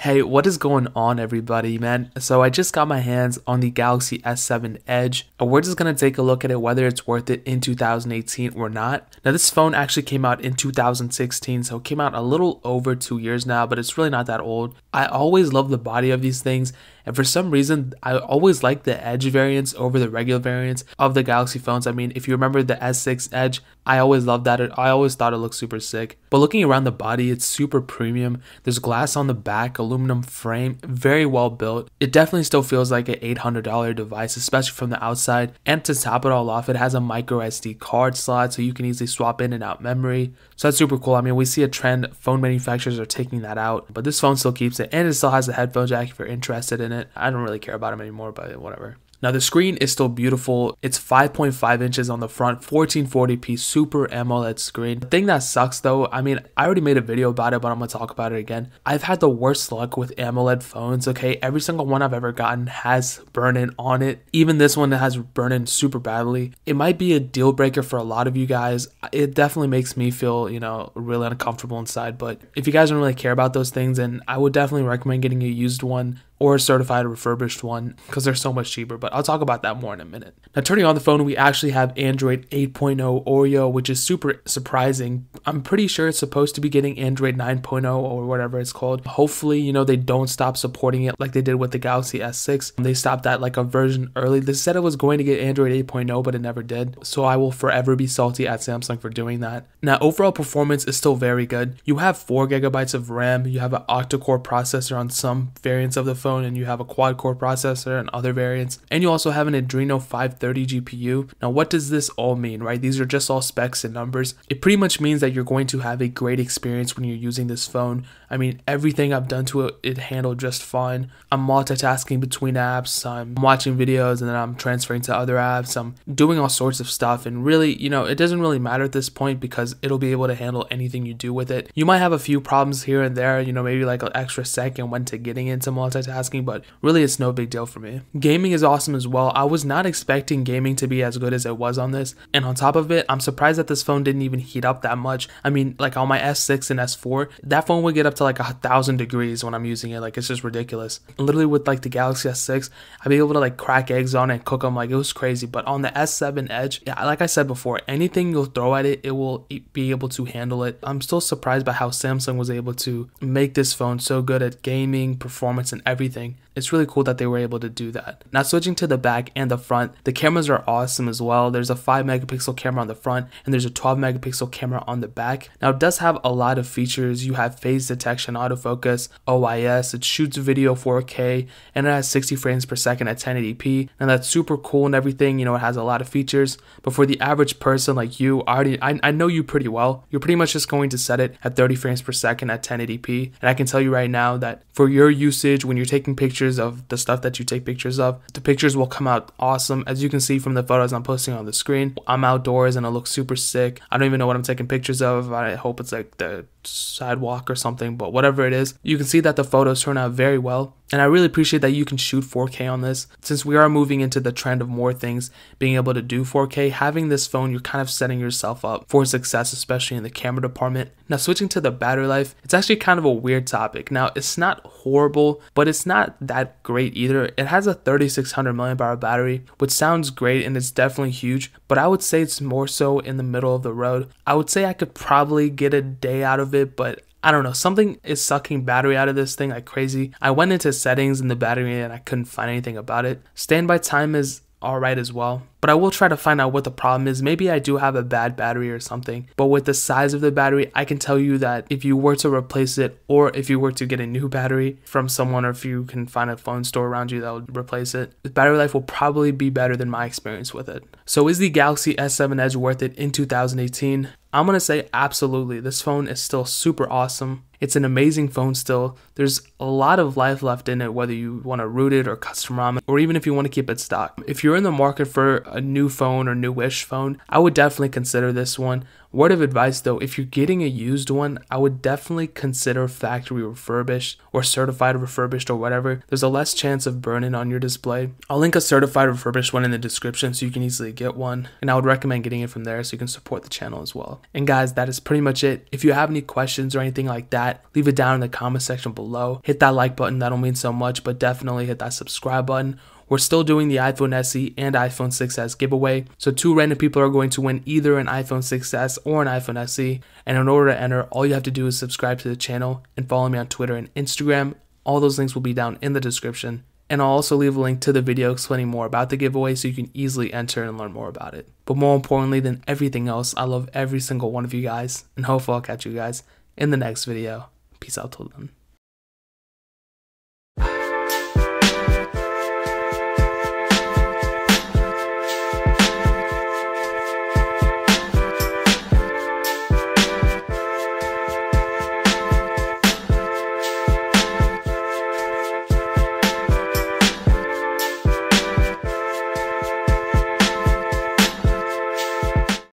Hey, what is going on, everybody, man? So I just got my hands on the Galaxy S7 Edge, and we're just going to take a look at it, whether it's worth it in 2018 or not. Now, this phone actually came out in 2016, so it came out a little over 2 years now, but it's really not that old. I always love the body of these things, and for some reason, I always like the Edge variants over the regular variants of the Galaxy phones. I mean, if you remember the S6 Edge, I always loved that. I always thought it looked super sick. But looking around the body, it's super premium. There's glass on the back, aluminum frame, very well built. It definitely still feels like an $800 device, especially from the outside. And to top it all off, it has a micro SD card slot, so you can easily swap in and out memory. So that's super cool. I mean, we see a trend, phone manufacturers are taking that out, but this phone still keeps it, and it still has a headphone jack if you're interested in it. I don't really care about them anymore, but whatever. Now, the screen is still beautiful. It's 5.5 inches on the front, 1440p Super AMOLED screen. The thing that sucks though, I mean, I already made a video about it, but I'm gonna talk about it again. I've had the worst luck with AMOLED phones, okay? Every single one I've ever gotten has burn-in on it. Even this one has burn-in super badly. It might be a deal breaker for a lot of you guys. It definitely makes me feel, really uncomfortable inside, but if you guys don't really care about those things, then I would definitely recommend getting a used one or a certified refurbished one because they're so much cheaper, but I'll talk about that more in a minute. Now, turning on the phone, we actually have Android 8.0 Oreo, which is super surprising. I'm pretty sure it's supposed to be getting Android 9.0 or whatever it's called. Hopefully, they don't stop supporting it like they did with the Galaxy S6. They stopped that like a version early. They said it was going to get Android 8.0, but it never did. So I will forever be salty at Samsung for doing that. Now, overall performance is still very good. You have 4 gigabytes of RAM. You have an octa-core processor on some variants of the phone, and you have a quad-core processor and other variants, and you also have an Adreno 530 GPU. Now, what does this all mean, right? These are just all specs and numbers. It pretty much means that you're going to have a great experience when you're using this phone. I mean, everything I've done to it, it handled just fine. I'm multitasking between apps, I'm watching videos, and then I'm transferring to other apps. I'm doing all sorts of stuff, and really, it doesn't really matter at this point because it'll be able to handle anything you do with it. You might have a few problems here and there, maybe like an extra second when to getting into multitasking, but really it's no big deal for me. Gaming is awesome as well. I was not expecting gaming to be as good as it was on this, and on top of it, I'm surprised that this phone didn't even heat up that much. I mean, like on my S6 and S4, that phone would get up to like 1,000 degrees when I'm using it. Like, it's just ridiculous. Literally with like the Galaxy S6, I'd be able to like crack eggs on it and cook them. Like, it was crazy. But on the S7 Edge, yeah, like I said before, anything you'll throw at it, it will be able to handle it. I'm still surprised by how Samsung was able to make this phone so good at gaming, performance, and everything. It's really cool that they were able to do that. Now, switching to the back and the front, the cameras are awesome as well. There's a 5 megapixel camera on the front, and there's a 12 megapixel camera on the back. Now, it does have a lot of features. You have phase detection, autofocus, OIS, it shoots video 4K, and it has 60 frames per second at 1080p. Now, that's super cool and everything. It has a lot of features, but for the average person like you, I know you pretty well. You're pretty much just going to set it at 30 frames per second at 1080p, and I can tell you right now that for your usage, when you're taking pictures of the stuff that you take pictures of, the pictures will come out awesome. As you can see from the photos I'm posting on the screen, I'm outdoors and it looks super sick. I don't even know what I'm taking pictures of. I hope it's like the sidewalk or something, but whatever it is, you can see that the photos turn out very well. And I really appreciate that you can shoot 4K on this. Since we are moving into the trend of more things being able to do 4K, having this phone, you're kind of setting yourself up for success, especially in the camera department. Now, switching to the battery life, it's actually kind of a weird topic. Now, it's not horrible, but it's not that great either. It has a 3600 milliamp hour battery, which sounds great and it's definitely huge, but I would say it's more so in the middle of the road. I would say I could probably get a day out of it, but I don't know, something is sucking battery out of this thing like crazy. I went into settings in the battery and I couldn't find anything about it. Standby time is alright as well, but I will try to find out what the problem is. Maybe I do have a bad battery or something, but with the size of the battery, I can tell you that if you were to replace it, or if you were to get a new battery from someone, or if you can find a phone store around you that would replace it, the battery life will probably be better than my experience with it. So is the Galaxy S7 Edge worth it in 2018? I'm going to say absolutely. This phone is still super awesome. It's an amazing phone still. There's a lot of life left in it, whether you want to root it or custom ROM it, or even if you want to keep it stock. If you're in the market for a new phone or newish phone, I would definitely consider this one. Word of advice though, if you're getting a used one, I would definitely consider factory refurbished or certified refurbished or whatever. There's a less chance of burn-in on your display. I'll link a certified refurbished one in the description so you can easily get one, and I would recommend getting it from there so you can support the channel as well. And guys, that is pretty much it. If you have any questions or anything like that, that, leave it down in the comment section below. Hit that like button, that'll mean so much, but definitely hit that subscribe button. We're still doing the iPhone SE and iPhone 6s giveaway, so 2 random people are going to win either an iPhone 6s or an iPhone SE, and in order to enter, all you have to do is subscribe to the channel and follow me on Twitter and Instagram. All those links will be down in the description, and I'll also leave a link to the video explaining more about the giveaway so you can easily enter and learn more about it. But more importantly than everything else, I love every single one of you guys, and hopefully I'll catch you guys in the next video. Peace out till then.